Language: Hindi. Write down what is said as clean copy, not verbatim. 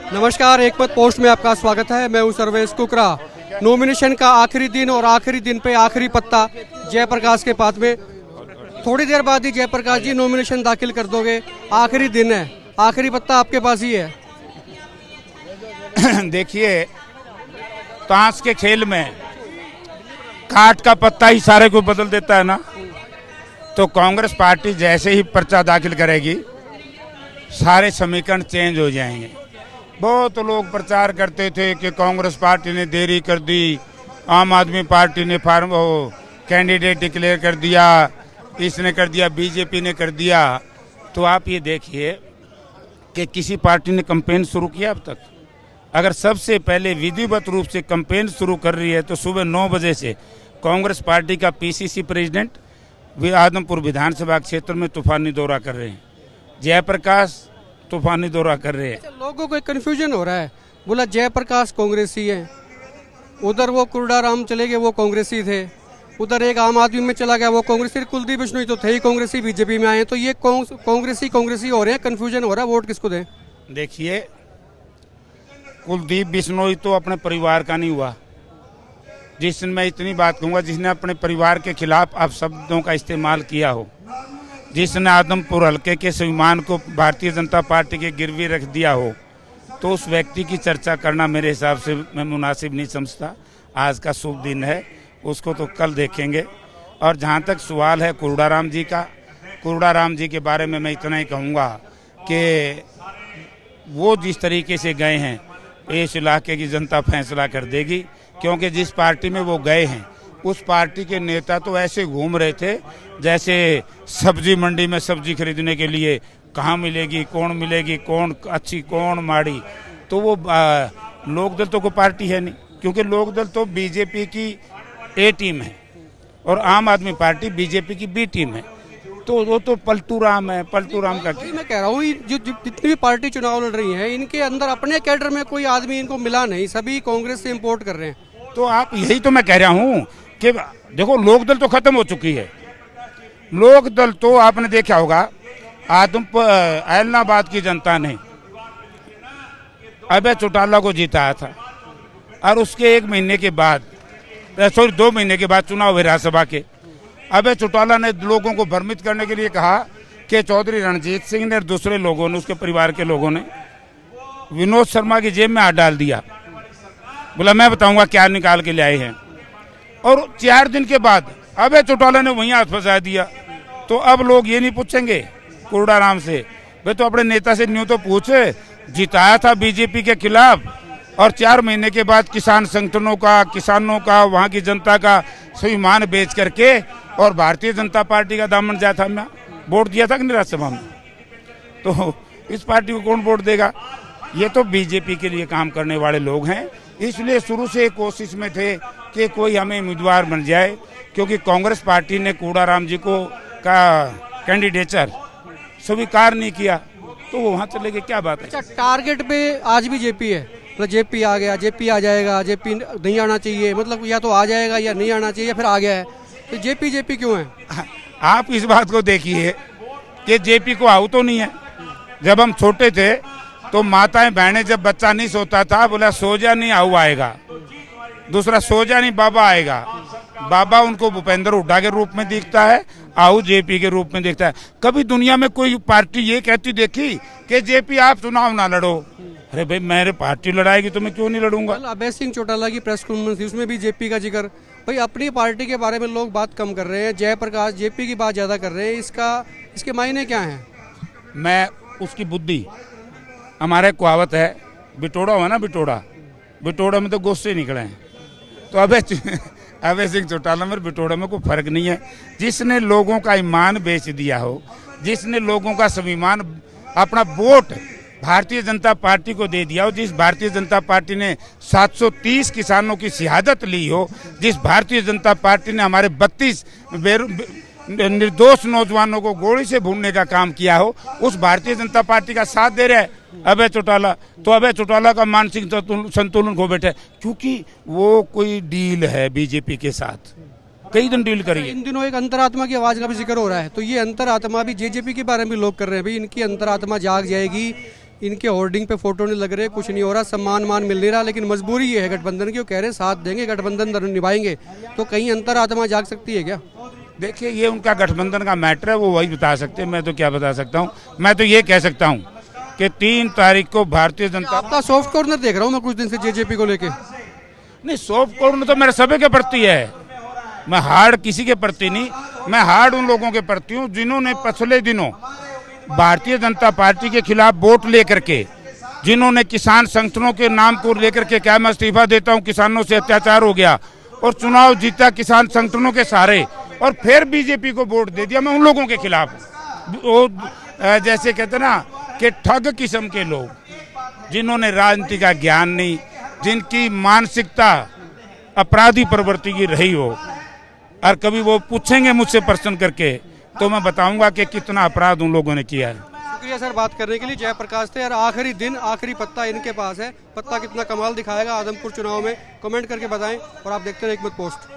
नमस्कार, एक मत पोस्ट में आपका स्वागत है। मैं हूं सर्वेश कुकरा। नॉमिनेशन का आखिरी दिन और आखिरी दिन पे आखिरी पत्ता जयप्रकाश के पास में। थोड़ी देर बाद ही जयप्रकाश जी नॉमिनेशन दाखिल कर दोगे, आखिरी दिन है, आखिरी पत्ता आपके पास ही है। देखिए, ताश के खेल में काट का पत्ता ही सारे को बदल देता है ना। तो कांग्रेस पार्टी जैसे ही पर्चा दाखिल करेगी सारे समीकरण चेंज हो जाएंगे। बहुत लोग प्रचार करते थे कि कांग्रेस पार्टी ने देरी कर दी, आम आदमी पार्टी ने कैंडिडेट डिक्लेयर कर दिया, इसने कर दिया, बीजेपी ने कर दिया। तो आप ये देखिए कि किसी पार्टी ने कैंपेन शुरू किया अब तक। अगर सबसे पहले विधिवत रूप से कैंपेन शुरू कर रही है तो सुबह 9 बजे से कांग्रेस पार्टी का पीसीसी प्रेसिडेंट आदमपुर विधानसभा क्षेत्र में तूफानी दौरा कर रहे हैं। जयप्रकाश तूफानी दौरा कर रहे हैं। लोगों को एक कन्फ्यूजन हो रहा है, बोला जयप्रकाश कांग्रेसी है, उधर वो कुर्डाराम चले गए, वो कांग्रेसी थे, उधर एक आम आदमी में चला गया, वो कांग्रेसी, कुलदीप बिश्नोई तो थे ही कांग्रेसी, बीजेपी में आए। तो ये कांग्रेसी हो रहे हैं, कन्फ्यूजन हो रहा है, वोट किसको दें? देखिए, कुलदीप बिश्नोई तो अपने परिवार का नहीं हुआ। जिसने मैं इतनी बात कहूँगा, जिसने अपने परिवार के खिलाफ आप शब्दों का इस्तेमाल किया हो, जिसने आदमपुर हल्के के स्वाभिमान को भारतीय जनता पार्टी के गिरवी रख दिया हो, तो उस व्यक्ति की चर्चा करना मेरे हिसाब से मैं मुनासिब नहीं समझता। आज का शुभ दिन है, उसको तो कल देखेंगे। और जहाँ तक सवाल है कुर्डाराम जी का, कुर्डाराम जी के बारे में मैं इतना ही कहूँगा कि वो जिस तरीके से गए हैं इस इलाके की जनता फैसला कर देगी। क्योंकि जिस पार्टी में वो गए हैं उस पार्टी के नेता तो ऐसे घूम रहे थे जैसे सब्जी मंडी में सब्जी खरीदने के लिए कहाँ मिलेगी, कौन मिलेगी, कौन अच्छी कौन माड़ी। तो वो लोकदल तो कोई पार्टी है नहीं, क्योंकि लोकदल तो बीजेपी की ए टीम है और आम आदमी पार्टी बीजेपी की बी टीम है। तो वो तो पलटू राम है। पलटू राम का मैं कह रहा हूँ, जो जितनी भी पार्टी चुनाव लड़ रही है, इनके अंदर अपने कैडर में कोई आदमी इनको मिला नहीं, सभी कांग्रेस से इम्पोर्ट कर रहे हैं। तो आप यही तो मैं कह रहा हूँ कि देखो, लोकदल तो खत्म हो चुकी है। लोकदल तो आपने देखा होगा, ऐलनाबाद की जनता ने अभय चौटाला को जिताया था और उसके 1 महीने के बाद, 2 महीने के बाद चुनाव हुए राज्यसभा के। अभय चौटाला ने लोगों को भ्रमित करने के लिए कहा कि चौधरी रणजीत सिंह ने और दूसरे लोगों ने, उसके परिवार के लोगों ने विनोद शर्मा की जेब में हाथ डाल दिया। बोला मैं बताऊंगा क्या निकाल के ले आए हैं। और 4 दिन के बाद अभय चौटाला ने वहीं हाथ फंसा दिया। तो अब लोग ये नहीं पूछेंगे कुर्डाराम से, वे तो अपने नेता से न्यू तो पूछे, जिताया था बीजेपी के खिलाफ और 4 महीने के बाद किसान संगठनों का, किसानों का, वहाँ की जनता का स्वाभिमान बेच करके और भारतीय जनता पार्टी का दामन जाता था। मैं वोट दिया था कि नहीं राज्यसभा में? तो इस पार्टी को कौन वोट देगा? ये तो बीजेपी के लिए काम करने वाले लोग हैं। इसलिए शुरू से कोशिश में थे कि कोई हमें उम्मीदवार बन जाए, क्योंकि कांग्रेस पार्टी ने कुर्डाराम जी को का कैंडिडेचर स्वीकार नहीं किया, तो वो वहाँ चले गए। क्या बात है? अच्छा, टारगेट पे आज भी जेपी है, मतलब जेपी आ गया, जेपी आ जाएगा, जेपी नहीं आना चाहिए, मतलब या तो आ जाएगा या नहीं आना चाहिए, फिर आ गया है। तो जेपी क्यों है? आप इस बात को देखिए कि जेपी को आऊ तो नहीं है। जब हम छोटे थे तो माताएं बहनें, जब बच्चा नहीं सोता था, बोला सो जा नहीं आऊ आएगा, दूसरा सो जा नहीं बाबा आएगा। बाबा उनको भूपेंद्र हुड्डा के रूप में दिखता है, आऊ जेपी के रूप में दिखता है। कभी दुनिया में कोई पार्टी ये कहती देखी कि जेपी आप चुनाव ना लड़ो? अरे भाई, मेरे पार्टी लड़ाएगी तो मैं क्यों नहीं लड़ूंगा? अभय सिंह चौटाला की प्रेस कॉन्फ्रेंस थी, उसमें भी जेपी का जिक्र। भाई, अपनी पार्टी के बारे में लोग बात कम कर रहे हैं, जयप्रकाश जेपी की बात ज्यादा कर रहे हैं। इसके मायने क्या हैं? मैं उसकी बुद्धि, हमारे कहावत है, बिटोड़ा हुआ ना, बिटोड़ा में तो गुस्से निकले हैं। तो अभय सिंह चौटाला में बिटोड़ा में कोई फर्क नहीं है। जिसने लोगों का ईमान बेच दिया हो, जिसने लोगों का स्वाभिमान, अपना वोट भारतीय जनता पार्टी को दे दिया हो, जिस भारतीय जनता पार्टी ने 730 किसानों की शहादत ली हो, जिस भारतीय जनता पार्टी ने हमारे 32 निर्दोष नौजवानों को गोली से भूनने का काम किया हो, उस भारतीय जनता पार्टी का साथ दे रहे हैं अभय चौटाला। तो अभय चौटाला का मानसिक संतुलन खो बैठे, क्योंकि वो कोई डील है बीजेपी के साथ, कई दिन डील करी है। इन दिनों एक अंतरात्मा की आवाज का भी जिक्र हो रहा है, तो ये अंतरात्मा भी जेजेपी के बारे में लोग कर रहे हैं, भाई इनकी अंतरात्मा जाग जाएगी, इनके होर्डिंग पे फोटो नहीं लग रहे, कुछ नहीं हो रहा, सम्मान मान मिल नहीं रहा, लेकिन मजबूरी ये है गठबंधन की, वो कह रहे हैं साथ देंगे, गठबंधन निभाएंगे, तो कहीं अंतरात्मा जाग सकती है क्या? देखिए, ये उनका गठबंधन का मैटर है, वो वही बता सकते हैं, मैं तो क्या बता सकता हूँ। मैं तो ये कह सकता हूँ कि 3 तारीख को भारतीय जनता आपका सॉफ्ट कॉर्नर देख रहा हूँ मैं कुछ दिन से जेजेपी को लेके। नहीं, सॉफ्ट कॉर्नर तो मेरे सभी के प्रति है, मैं हार्ड किसी के प्रति नहीं, मैं हार्ड उन लोगों के प्रति हूँ जिन्होंने पिछले दिनों भारतीय जनता पार्टी के खिलाफ वोट लेकर के, जिन्होंने किसान संगठनों के नाम को लेकर के क्या मैं इस्तीफा देता हूँ, किसानों से अत्याचार हो गया और चुनाव जीता किसान संगठनों के सहारे, और फिर बीजेपी को वोट दे दिया। मैं उन लोगों के खिलाफ, वो जैसे कहते ना कि ठग किस्म के लोग, जिन्होंने राजनीति का ज्ञान नहीं, जिनकी मानसिकता अपराधी प्रवृत्ति की रही हो, और कभी वो पूछेंगे मुझसे प्रश्न करके तो मैं बताऊंगा कि कितना अपराध उन लोगों ने किया है। शुक्रिया सर बात करने के लिए। जयप्रकाश थे, और आखिरी दिन आखिरी पत्ता इनके पास है, पत्ता कितना कमाल दिखाएगा आदमपुर चुनाव में, कमेंट करके बताएं, और आप देखते रहे एक मत पोस्ट।